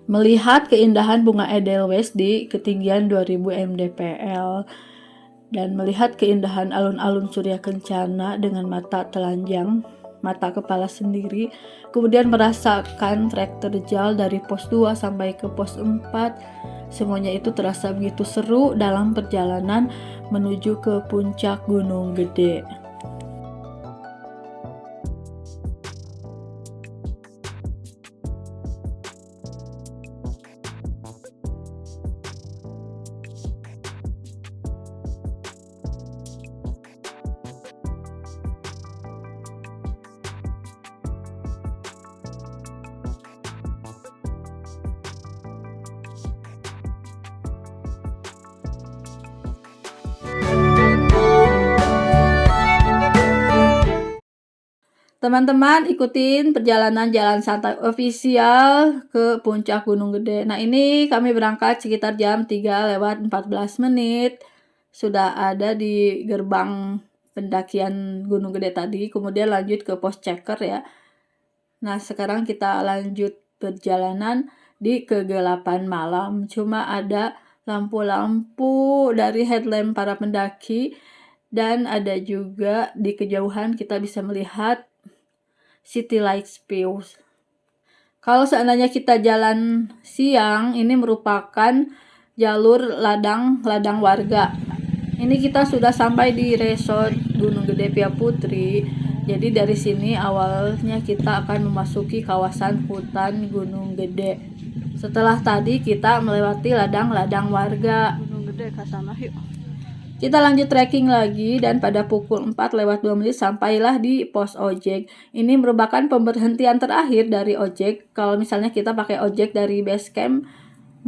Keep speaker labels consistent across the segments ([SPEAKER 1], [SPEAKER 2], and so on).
[SPEAKER 1] melihat keindahan bunga Edelweiss di ketinggian 2000 mdpl, dan melihat keindahan alun-alun Surya Kencana dengan mata telanjang, mata kepala sendiri, kemudian merasakan trek terjal dari pos 2 sampai ke pos 4. Semuanya itu terasa begitu seru dalam perjalanan menuju ke puncak Gunung Gede. Teman-teman ikutin perjalanan Jalan Santai Official ke puncak Gunung Gede. Nah, ini kami berangkat sekitar jam 3:14. Sudah ada di gerbang pendakian Gunung Gede tadi, kemudian lanjut ke pos checker ya. Nah, sekarang kita lanjut perjalanan di kegelapan malam. Cuma ada lampu-lampu dari headlamp para pendaki, dan ada juga di kejauhan kita bisa melihat City Lights View. Kalau seandainya kita jalan siang, ini merupakan jalur ladang warga. Ini kita sudah sampai di resort Gunung Gede Pia Putri. Jadi dari sini awalnya kita akan memasuki kawasan hutan Gunung Gede. Setelah tadi kita melewati ladang warga. Gunung Gede ke sana yuk. Kita lanjut trekking lagi, dan pada pukul 4:02 sampailah di pos ojek. Ini merupakan pemberhentian terakhir dari ojek. Kalau misalnya kita pakai ojek dari base camp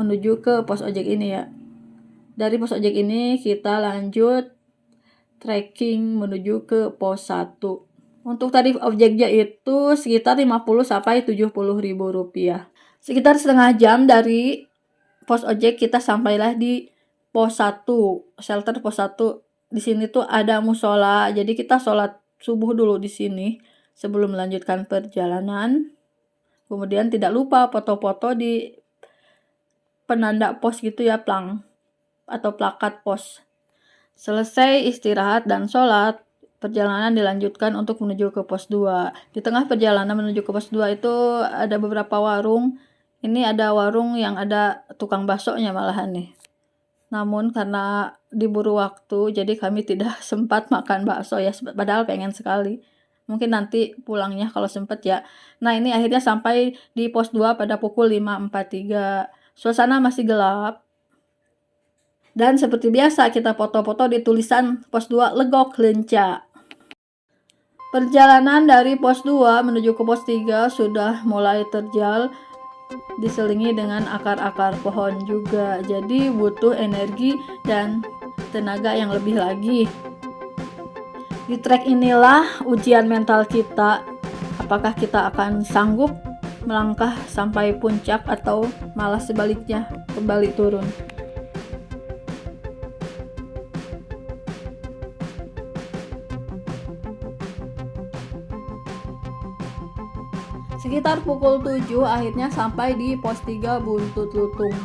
[SPEAKER 1] menuju ke pos ojek ini ya. Dari pos ojek ini kita lanjut trekking menuju ke pos 1. Untuk tarif ojeknya itu sekitar 50-70 ribu rupiah. Sekitar setengah jam dari pos ojek kita sampailah di pos 1, shelter pos 1. Di sini tuh ada musola, jadi kita sholat subuh dulu di sini sebelum melanjutkan perjalanan. Kemudian tidak lupa foto-foto di penanda pos gitu ya, plang atau plakat pos. Selesai istirahat dan sholat, perjalanan dilanjutkan untuk menuju ke pos 2. Di tengah perjalanan menuju ke pos 2 itu ada beberapa warung. Ini ada warung yang ada tukang baksonya malahan nih. Namun karena diburu waktu, jadi kami tidak sempat makan bakso ya, padahal pengen sekali. Mungkin nanti pulangnya kalau sempat ya. Nah, ini akhirnya sampai di pos 2 pada pukul 5:43. Suasana masih gelap. Dan seperti biasa kita foto-foto di tulisan pos 2 Legok Lenca. Perjalanan dari pos 2 menuju ke pos 3 sudah mulai terjal, diselingi dengan akar-akar pohon juga. Jadi butuh energi dan tenaga yang lebih lagi. Di trek inilah ujian mental kita. Apakah kita akan sanggup melangkah sampai puncak atau malah sebaliknya kembali turun. Sekitar pukul 7 akhirnya sampai di pos 3 Buntut Lutung.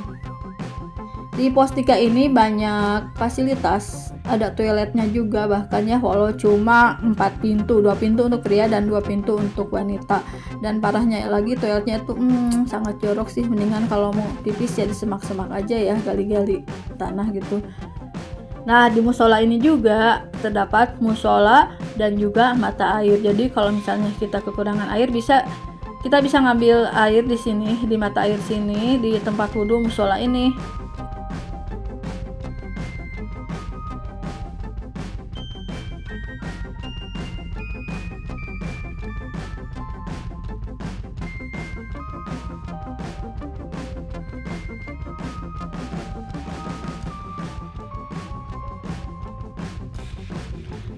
[SPEAKER 1] Di pos 3 ini banyak fasilitas, ada toiletnya juga bahkan ya, walau cuma 4 pintu, 2 pintu untuk pria dan 2 pintu untuk wanita. Dan parahnya lagi toiletnya itu sangat jorok sih, mendingan kalau mau pipis ya di semak-semak aja ya, gali-gali tanah gitu. Nah, di musola ini juga terdapat musola dan juga mata air. Jadi kalau misalnya kita kekurangan air kita bisa ngambil air di sini, di mata air sini, di tempat wudhu musola ini.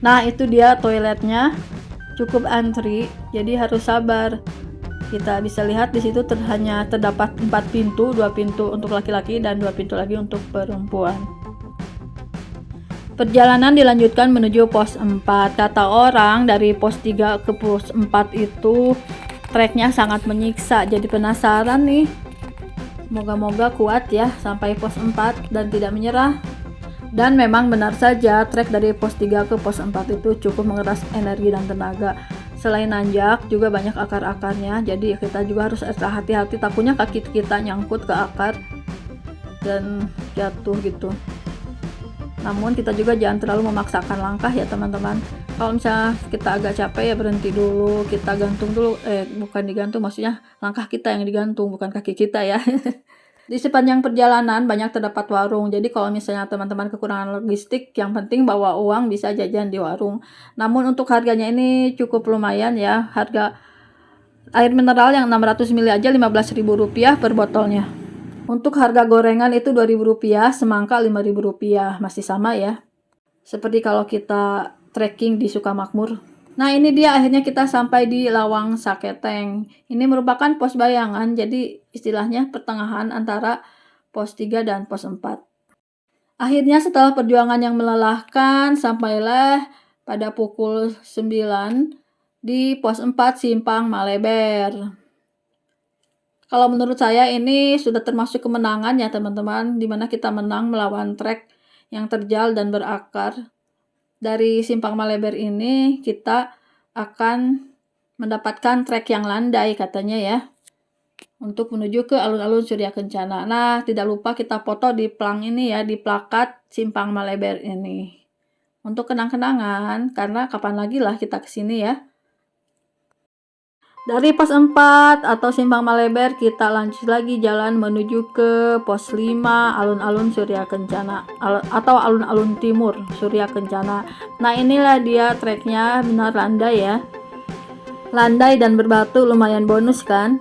[SPEAKER 1] Nah, itu dia toiletnya, cukup antri, jadi harus sabar. Kita bisa lihat di situ hanya terdapat 4 pintu, 2 pintu untuk laki-laki dan 2 pintu lagi untuk perempuan. Perjalanan dilanjutkan menuju pos 4. Kata orang dari pos 3 ke pos 4 itu treknya sangat menyiksa. Jadi penasaran nih, Moga-moga kuat ya sampai pos 4 dan tidak menyerah. Dan memang benar saja trek dari pos 3 ke pos 4 itu cukup menguras energi dan tenaga. Selain nanjak juga banyak akar-akarnya, jadi kita juga harus extra hati-hati, takutnya kaki kita nyangkut ke akar dan jatuh gitu. Namun kita juga jangan terlalu memaksakan langkah ya teman-teman. Kalau misalnya kita agak capek ya berhenti dulu, kita gantung dulu, bukan digantung, maksudnya langkah kita yang digantung, bukan kaki kita ya. Di sepanjang perjalanan banyak terdapat warung, jadi kalau misalnya teman-teman kekurangan logistik, yang penting bawa uang bisa jajan di warung. Namun untuk harganya ini cukup lumayan ya, harga air mineral yang 600 ml aja Rp15.000 per botolnya. Untuk harga gorengan itu Rp2.000, semangka Rp5.000, masih sama ya. Seperti kalau kita trekking di Sukamakmur. Nah ini dia akhirnya kita sampai di Lawang Saketeng. Ini merupakan pos bayangan, jadi istilahnya pertengahan antara pos 3 dan pos 4. Akhirnya setelah perjuangan yang melelahkan, sampailah pada pukul 9 di pos 4 Simpang Maleber. Kalau menurut saya ini sudah termasuk kemenangan ya teman-teman, dimana kita menang melawan trek yang terjal dan berakar. Dari Simpang Maleber ini kita akan mendapatkan trek yang landai katanya ya, untuk menuju ke alun-alun Surya Kencana. Nah, tidak lupa kita foto di plang ini ya, di plakat Simpang Maleber ini. Untuk kenang-kenangan, karena kapan lagi lah kita kesini ya. Dari pos 4 atau Simpang Maleber kita lanjut lagi jalan menuju ke pos 5 alun-alun Surya Kencana atau alun-alun timur Surya Kencana. Nah inilah dia treknya, benar landai ya. Landai dan berbatu lumayan bonus kan?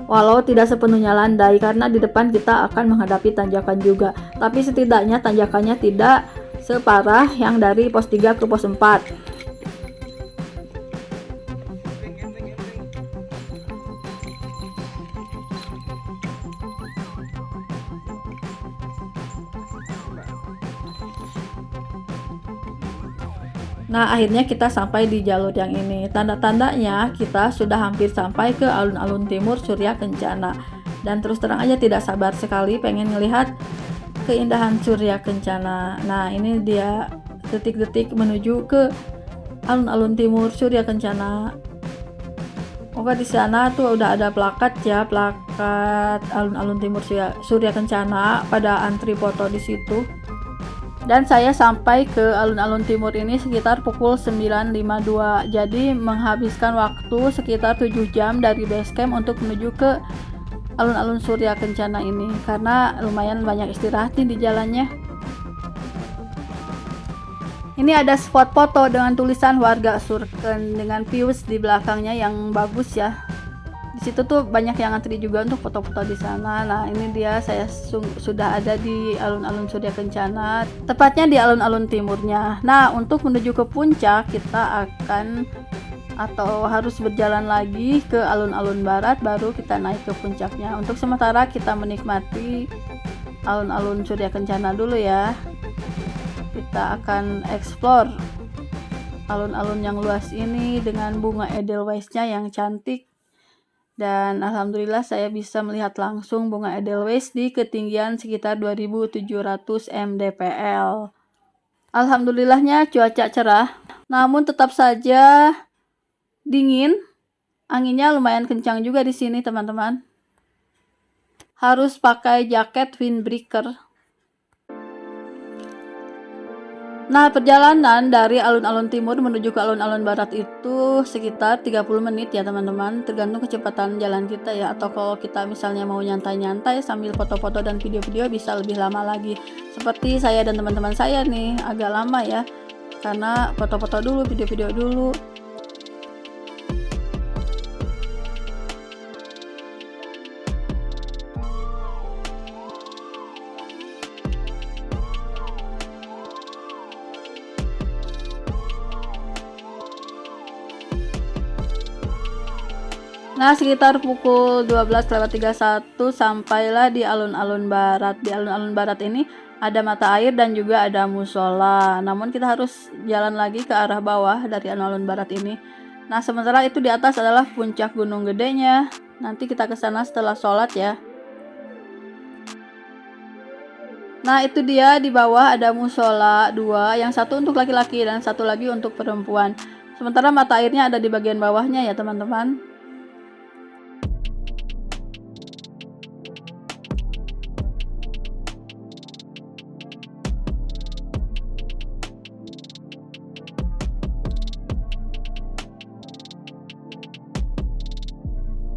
[SPEAKER 1] Walau tidak sepenuhnya landai karena di depan kita akan menghadapi tanjakan juga. Tapi setidaknya tanjakannya tidak separah yang dari pos 3 ke pos 4. Nah, akhirnya kita sampai di jalur yang ini. Tanda-tandanya kita sudah hampir sampai ke alun-alun timur Surya Kencana. Dan terus terang aja tidak sabar sekali pengen ngelihat keindahan Surya Kencana. Nah, ini dia detik-detik menuju ke alun-alun timur Surya Kencana. Oke, di sana tuh udah ada plakat ya, plakat alun-alun timur Surya Kencana, pada antri foto di situ. Dan saya sampai ke alun-alun timur ini sekitar pukul 9.52, jadi menghabiskan waktu sekitar 7 jam dari base camp untuk menuju ke alun-alun Surya Kencana ini, karena lumayan banyak istirahat nih di jalannya. Ini ada spot foto dengan tulisan warga Surken dengan views di belakangnya yang bagus ya. Di situ tuh banyak yang antri juga untuk foto-foto di sana. Nah, ini dia saya sudah ada di alun-alun Surya Kencana, tepatnya di alun-alun timurnya. Nah, untuk menuju ke puncak kita akan atau harus berjalan lagi ke alun-alun barat baru kita naik ke puncaknya. Untuk sementara kita menikmati alun-alun Surya Kencana dulu ya. Kita akan explore alun-alun yang luas ini dengan bunga edelweissnya yang cantik. Dan alhamdulillah saya bisa melihat langsung bunga edelweiss di ketinggian sekitar 2700 mdpl. Alhamdulillahnya cuaca cerah, namun tetap saja dingin. Anginnya lumayan kencang juga di sini teman-teman. Harus pakai jaket windbreaker. Nah, perjalanan dari alun-alun timur menuju ke alun-alun barat itu sekitar 30 menit ya teman-teman, tergantung kecepatan jalan kita ya, atau kalau kita misalnya mau nyantai-nyantai sambil foto-foto dan video-video bisa lebih lama lagi. Seperti saya dan teman-teman saya nih agak lama ya, karena foto-foto dulu, video-video dulu. Nah, sekitar pukul 12:31 sampailah di alun-alun barat. Di alun-alun barat ini ada mata air dan juga ada musola. Namun kita harus jalan lagi ke arah bawah dari alun-alun barat ini. Nah, sementara itu di atas adalah puncak Gunung Gedenya. Nanti kita ke sana setelah sholat ya. Nah, itu dia di bawah ada musola 2, yang satu untuk laki-laki dan satu lagi untuk perempuan. Sementara mata airnya ada di bagian bawahnya ya, teman-teman.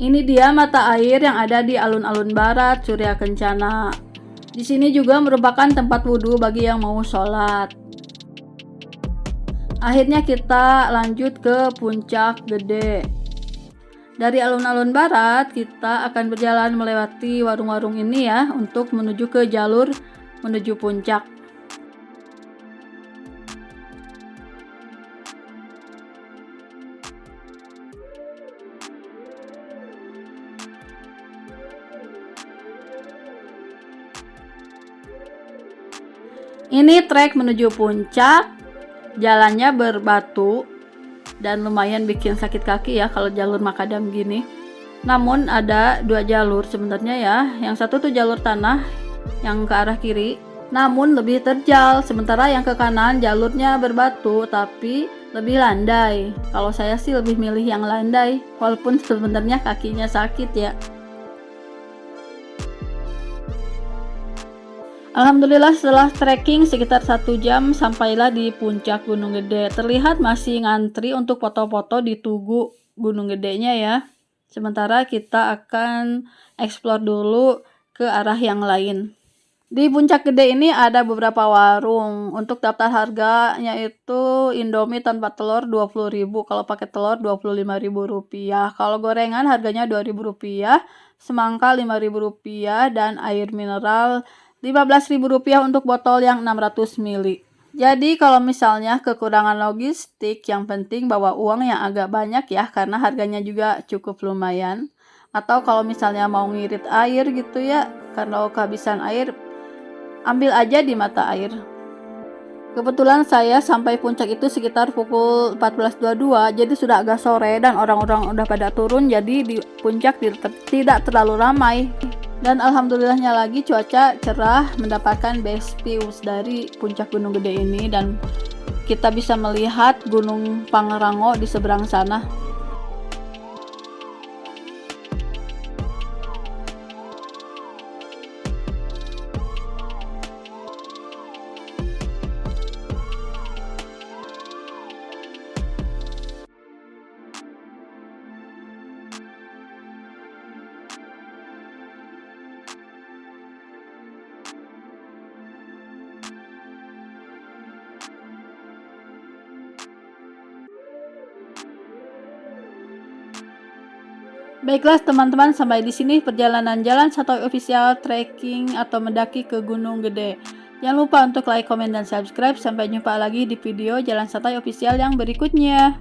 [SPEAKER 1] Ini dia mata air yang ada di alun-alun barat Surya Kencana. Di sini juga merupakan tempat wudhu bagi yang mau sholat. Akhirnya kita lanjut ke Puncak Gede. Dari alun-alun barat kita akan berjalan melewati warung-warung ini ya untuk menuju ke jalur menuju puncak. Ini trek menuju puncak, jalannya berbatu dan lumayan bikin sakit kaki ya kalau jalur makadam gini. Namun ada 2 jalur sebenarnya ya. Yang satu tuh jalur tanah yang ke arah kiri, namun lebih terjal. Sementara yang ke kanan jalurnya berbatu tapi lebih landai. Kalau saya sih lebih milih yang landai, walaupun sebenarnya kakinya sakit ya. Alhamdulillah setelah trekking sekitar 1 jam sampailah di puncak Gunung Gede. Terlihat masih ngantri untuk foto-foto di Tugu Gunung Gedenya ya. Sementara kita akan explore dulu ke arah yang lain. Di Puncak Gede ini ada beberapa warung. Untuk daftar harganya itu Indomie tanpa telur 20.000, kalau pakai telur Rp25.000. Kalau gorengan harganya Rp2.000, semangka Rp5.000 dan air mineral Rp15.000 untuk botol yang 600 ml. Jadi kalau misalnya kekurangan logistik, yang penting bawa uang yang agak banyak ya, karena harganya juga cukup lumayan. Atau kalau misalnya mau ngirit air gitu ya, karena kehabisan air, ambil aja di mata air. Kebetulan saya sampai puncak itu sekitar pukul 14.22, jadi sudah agak sore dan orang-orang udah pada turun, jadi di puncak tidak terlalu ramai. Dan alhamdulillahnya lagi cuaca cerah, mendapatkan best views dari puncak Gunung Gede ini dan kita bisa melihat Gunung Pangrango di seberang sana. Baiklah teman-teman, sampai di sini perjalanan Jalan Santoy Official trekking atau mendaki ke Gunung Gede. Jangan lupa untuk like, komen, dan subscribe. Sampai jumpa lagi di video Jalan Santoy Official yang berikutnya.